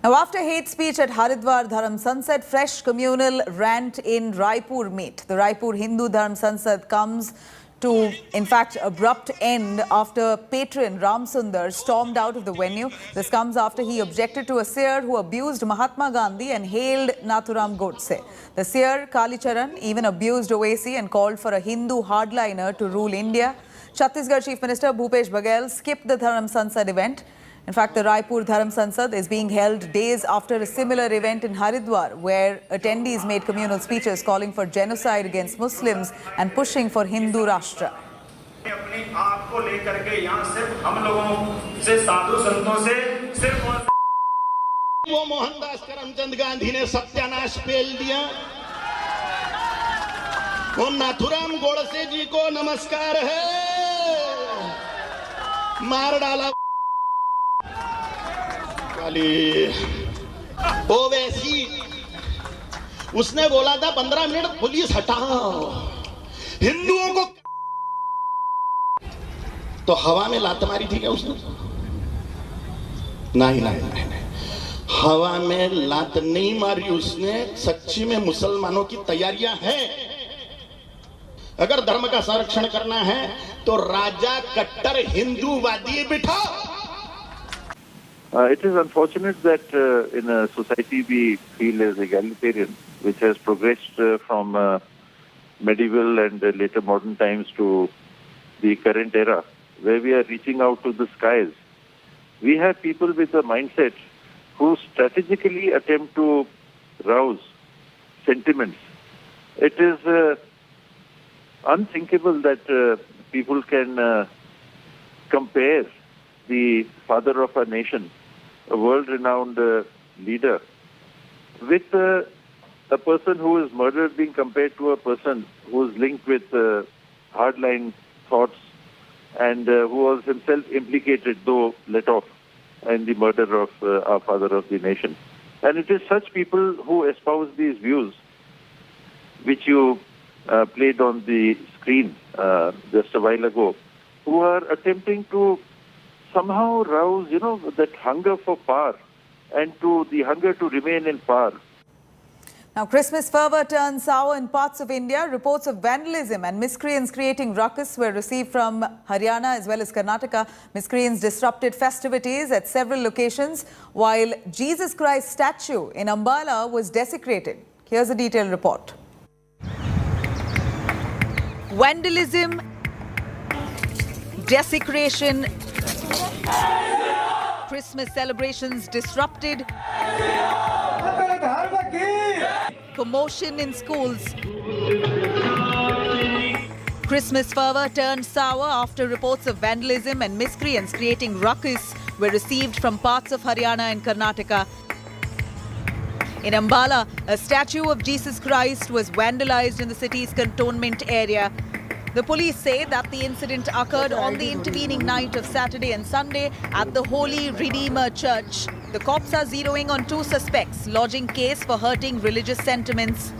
Now, after hate speech at Haridwar Dharam Sansad, fresh communal rant in Raipur meet. The Raipur Hindu Dharam Sansad comes to, in fact, abrupt end after patron Ram Sundar stormed out of the venue. This comes after he objected to a seer who abused Mahatma Gandhi and hailed Nathuram Godse. The seer Kali Charan even abused Owaisi and called for a Hindu hardliner to rule India. Chhattisgarh Chief Minister Bhupesh Baghel skipped the Dharam Sansad event. In fact, the Raipur Dharam Sansad is being held days after a similar event in Haridwar, where attendees made communal speeches calling for genocide against Muslims and pushing for Hindu Rashtra. अपने आप को लेकर के यहाँ सिर्फ हम लोगों से साधु संतों से सिर्फ वो मोहनदास करमचंद गांधी ने सत्यानाश पेल दिया। वो नाथुराम गोडसे जी को नमस्कार है, मार डाला। ओवैसी उसने बोला था 15 मिनट पुलिस हटाओ हिंदुओं को, तो हवा में लात मारी थी क्या उसने? नहीं, हवा में लात नहीं मारी उसने। सच्ची में मुसलमानों की तैयारियां हैं। अगर धर्म का संरक्षण करना है तो राजा कट्टर हिंदूवादी बिठाओ। It is unfortunate that in a society we feel as egalitarian, which has progressed from medieval and later modern times to the current era, where we are reaching out to the skies. We have people with a mindset who strategically attempt to rouse sentiments. It is unthinkable that people can compare the father of a nation, a world-renowned leader, with a person who is murdered being compared to a person who is linked with hardline thoughts and who was himself implicated, though let off, in the murder of our father of the nation. And it is such people who espouse these views, which you played on the screen just a while ago, who are attempting to somehow rouse, that hunger for power and to the hunger to remain in power. Now, Christmas fervour turned sour in parts of India. Reports of vandalism and miscreants creating ruckus were received from Haryana as well as Karnataka. Miscreants disrupted festivities at several locations, while Jesus Christ statue in Ambala was desecrated. Here's a detailed report. Vandalism, desecration, Christmas celebrations disrupted, commotion in schools. Christmas fervour turned sour after reports of vandalism and miscreants creating ruckus were received from parts of Haryana and Karnataka. In Ambala, a statue of Jesus Christ was vandalized in the city's cantonment area. The police say that the incident occurred on the intervening night of Saturday and Sunday at the Holy Redeemer Church. The cops are zeroing on 2 suspects, lodging case for hurting religious sentiments.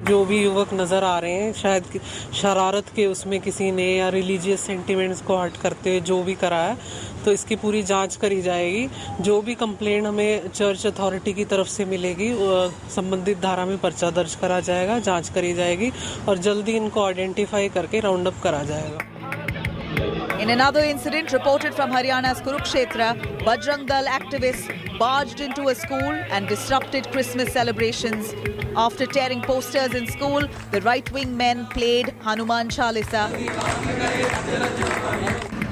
जो भी युवक नज़र आ रहे हैं, शायद शरारत के उसमें किसी ने या रिलीजियस सेंटिमेंट्स को हर्ट करते हुए जो भी करा है, तो इसकी पूरी जांच करी जाएगी। जो भी कंप्लेंट हमें चर्च अथॉरिटी की तरफ से मिलेगी, संबंधित धारा में पर्चा दर्ज करा जाएगा, जांच करी जाएगी और जल्दी इनको आइडेंटिफाई करके राउंड अप करा जाएगा। In another incident reported from Haryana's Kurukshetra, Bajrang Dal activists barged into a school and disrupted Christmas celebrations. After tearing posters in school, the right-wing men played Hanuman Chalisa.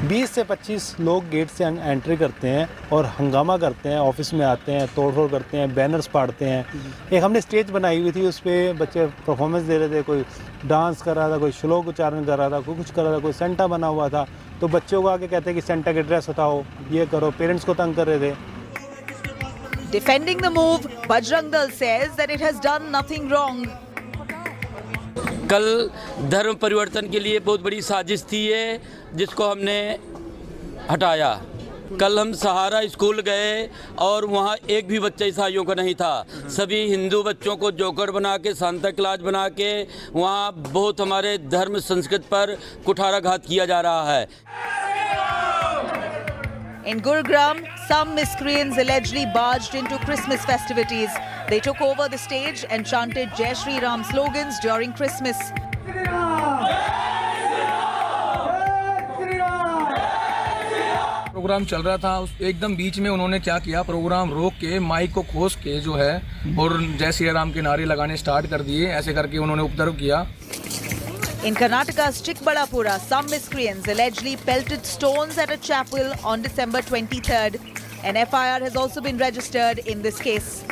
20 से 25 लोग gate से entry करते हैं और हंगामा करते हैं, office में आते हैं, तोड़फोड़ करते हैं, बैनर्स फाड़ते हैं। एक हमने स्टेज बनाई हुई थी, उस पर बच्चे परफॉर्मेंस दे रहे थे, कोई डांस कर रहा था, कोई श्लोक उच्चारण कर रहा था, कोई कुछ कर रहा था, कोई सेंटा बना हुआ था। तो बच्चों को आके कहते हैं कि सेंटा के ड्रेस उठाओ, ये करो, पेरेंट्स को तंग कर रहे थे। Defending the move, Bajrang Dal says that it has done nothing wrong. कल धर्म परिवर्तन के लिए बहुत बड़ी साजिश थी ये, जिसको हमने हटाया। कल हम सहारा स्कूल गए और वहाँ एक भी बच्चा ईसाइयों का नहीं था। सभी हिंदू बच्चों को जोकर बना के, सांता क्लॉज बना के वहाँ बहुत हमारे धर्म संस्कृति पर कुठाराघात किया जा रहा है। In Gurugram, some miscreants allegedly barged into Christmas festivities. They took over the stage and chanted Jai Shri Ram slogans during Christmas. Programme चल रहा था, एकदम बीच में उन्होंने क्या किया, प्रोग्राम रोक के माइक को खोस के जो है और जय श्री राम के नारे लगाने स्टार्ट कर दिए। ऐसे करके उन्होंने उपद्रव किया। In Karnataka's Chikbalapura, some miscreants allegedly pelted stones at a chapel on December 23rd. An FIR has also been registered in this case.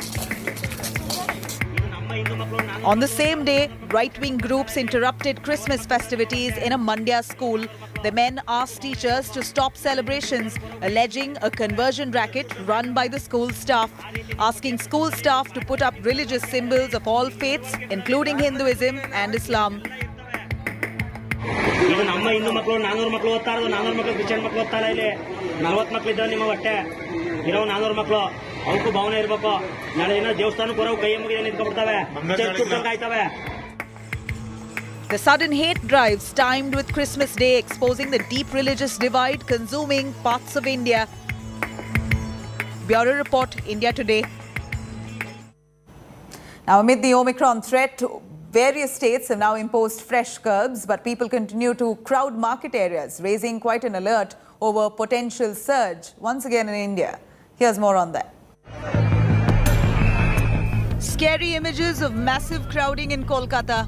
On the same day, right-wing groups interrupted Christmas festivities in a Mandya school. The men asked teachers to stop celebrations, alleging a conversion racket run by the school staff, asking school staff to put up religious symbols of all faiths, including Hinduism and Islam. ಈಗ ನಮ್ಮ ಹಿಂದೂ ಮಕ್ಕಳು 400 ಮಕ್ಕಳು ಓದ್ತಾ ಇರೋದು, 400 ಮಕ್ಕಳು Christian ಮಕ್ಕಳು ಓದ್ತಾ ಇಲ್ಲ. ಇಲ್ಲಿ 40 ಮಕ್ಕಳು ಇದ್ದಾರೆ ನಿಮ್ಮ ಹೊಟ್ಟೆ ಇರೋ 400 ಮಕ್ಕಳು, ಅವಕ್ಕೂ ಭಾವನೆ ಇರಬೇಕು. ನಾಳೆ ಏನೋ ದೇವಸ್ಥಾನಕ್ಕೆ ಬರೋ ಕೈ ಮುಗಿದ ನಿಂತ್ಕೊಂಡ್ಬಿಡ್ತವೆ, check ತುಟ್ಟಂಗೆ ಆಯ್ತವೆ. The sudden hate drives timed with Christmas Day, exposing the deep religious divide consuming parts of India. Bureau Report, India Today. Now, amid the Omicron threat, various states have now imposed fresh curbs, but people continue to crowd market areas, raising quite an alert over potential surge once again in India. Here's more on that. Scary images of massive crowding in Kolkata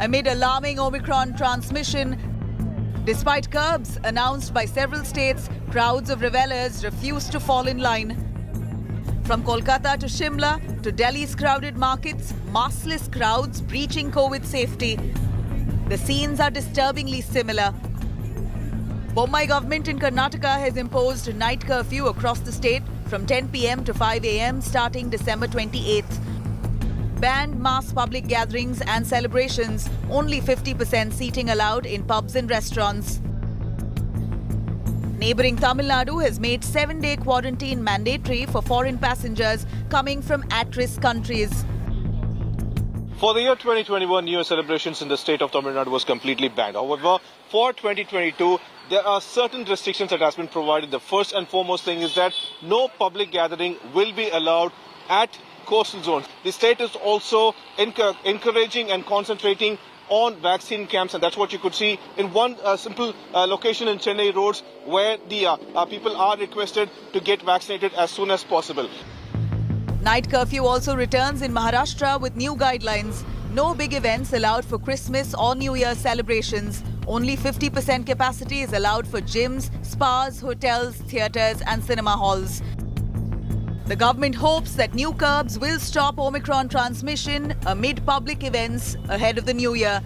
amid alarming Omicron transmission. Despite curbs announced by several states, crowds of revelers refused to fall in line. From Kolkata to Shimla to Delhi's crowded markets, maskless crowds breaching COVID safety. The scenes are disturbingly similar. Bombay government in Karnataka has imposed a night curfew across the state from 10 p.m. to 5 a.m. starting December 28th. Banned mass public gatherings and celebrations, only 50% seating allowed in pubs and restaurants. Neighbouring Tamil Nadu has made 7-day quarantine mandatory for foreign passengers coming from at-risk countries. For the year 2021, New Year celebrations in the state of Tamil Nadu was completely banned. However, for 2022, there are certain restrictions that has been provided. The first and foremost thing is that no public gathering will be allowed at coastal zones. The state is also encouraging and concentrating on vaccine camps, and that's what you could see in one simple location in Chennai roads, where the people are requested to get vaccinated as soon as possible. Night curfew also returns in Maharashtra with new guidelines. No big events allowed for Christmas or New Year celebrations. Only 50% capacity is allowed for gyms, spas, hotels, theatres and cinema halls. The government hopes that new curbs will stop Omicron transmission amid public events ahead of the new year.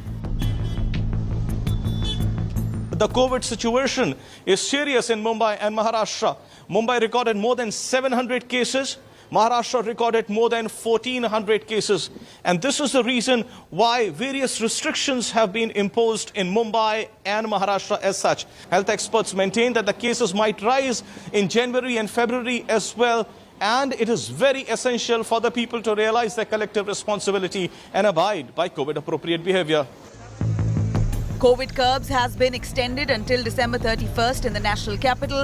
The COVID situation is serious in Mumbai and Maharashtra. Mumbai recorded more than 700 cases. Maharashtra recorded more than 1,400 cases. And this is the reason why various restrictions have been imposed in Mumbai and Maharashtra as such. Health experts maintain that the cases might rise in January and February as well. And it is very essential for the people to realize their collective responsibility and abide by COVID-appropriate behavior. COVID curbs has been extended until December 31st in the national capital.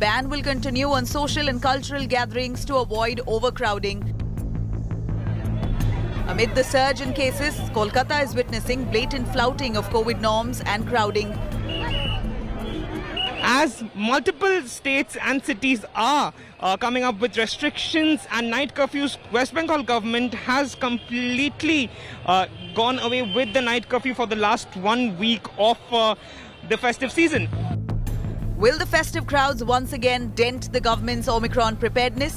Ban will continue on social and cultural gatherings to avoid overcrowding. Amid the surge in cases, Kolkata is witnessing blatant flouting of COVID norms and crowding. As multiple states and cities are coming up with restrictions and night curfews, West Bengal government has completely gone away with the night curfew for the last 1 week of the festive season. Will the festive crowds once again dent the government's Omicron preparedness?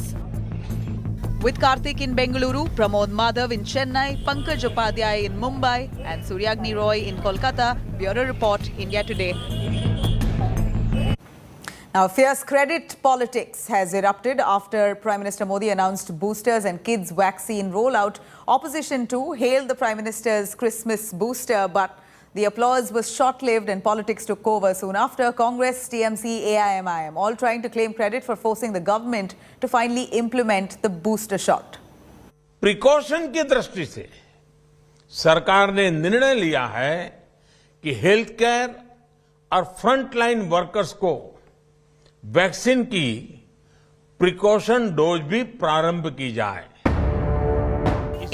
With Karthik in Bengaluru, Pramod Madhav in Chennai, Pankaj Upadhyay in Mumbai and Suryagni Roy in Kolkata, Bureau Report, India Today. Now, fierce credit politics has erupted after Prime Minister Modi announced boosters and kids vaccine rollout. Opposition too hailed the Prime Minister's Christmas booster, but the applause was short-lived and politics took over soon after. Congress, TMC, AIMIM all trying to claim credit for forcing the government to finally implement the booster shot. Precaution की दृष्टि से सरकार ने निर्णय लिया है कि health care और फ्रंटलाइन वर्कर्स को वैक्सीन की प्रिकॉशन डोज भी प्रारंभ की जाए।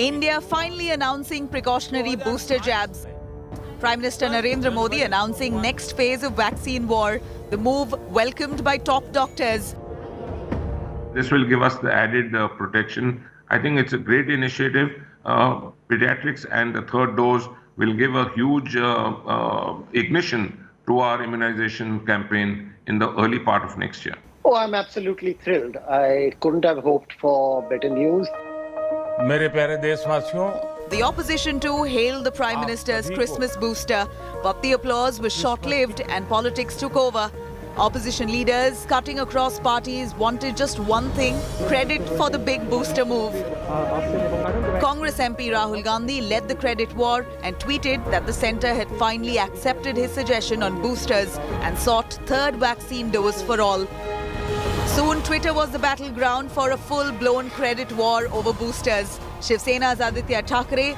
India finally announcing precautionary booster jabs. Prime Minister Narendra Modi announcing next phase of vaccine war. The move welcomed by top doctors. This will give us the added protection. I think it's a great initiative. Pediatrics and the third dose will give a huge ignition to our immunization campaign in the early part of next year. Oh, I'm absolutely thrilled. I couldn't have hoped for better news. मेरे प्यारे देशवासियों, The opposition too hailed the Prime Minister's Christmas booster, but the applause was short-lived and politics took over. Opposition leaders cutting across parties wanted just one thing: credit for the big booster move. Congress MP Rahul Gandhi led the credit war and tweeted that the centre had finally accepted his suggestion on boosters and sought third vaccine dose for all. Soon Twitter was the battleground for a full-blown credit war over boosters. Shiv Sena's Aditya Thackeray,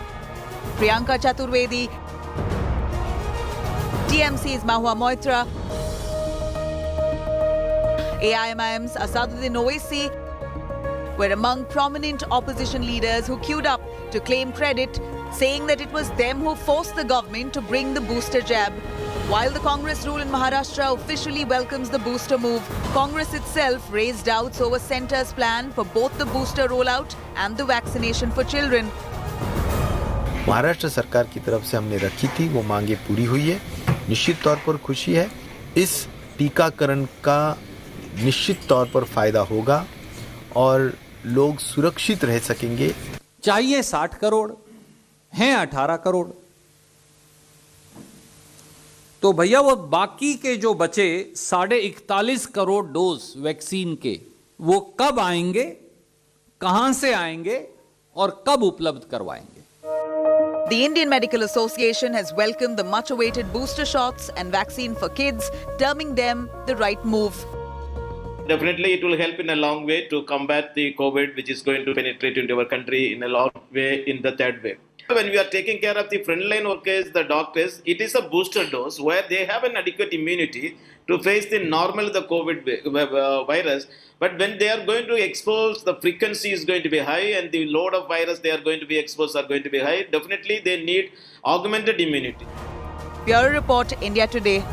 Priyanka Chaturvedi, TMC's Mahua Moitra, AIMIM's Asaduddin Owaisi were among prominent opposition leaders who queued up to claim credit, saying that it was them who forced the government to bring the booster jab. While the Congress rule in Maharashtra officially welcomes the booster move, Congress itself raised doubts over centre's plan for both the booster rollout and the vaccination for children. Maharashtra सरकार की तरफ से हमने रखी थी, वो मांगे पूरी हुई है। निश्चित तौर पर खुशी है। इस टीकाकरण का निश्चित तौर पर फायदा होगा और लोग सुरक्षित रह सकेंगे। चाहिए 60 करोड़, हैं 18 करोड़, तो भैया वो बाकी के जो बचे 41.5 करोड़ डोज वैक्सीन के, वो कब आएंगे, कहां से आएंगे और कब उपलब्ध करवाएंगे? The Indian Medical Association has welcomed the much-awaited booster shots and vaccine for kids, terming them the right move. Definitely, it will help in a long way to combat the COVID, which is going to penetrate into our country in a long way in the third wave. When we are taking care of the frontline workers, the doctors, it is a booster dose where they have an adequate immunity to face the normal the COVID virus. But when they are going to expose, the frequency is going to be high and the load of virus they are going to be exposed are going to be high. Definitely, they need augmented immunity. Bureau Report, India Today.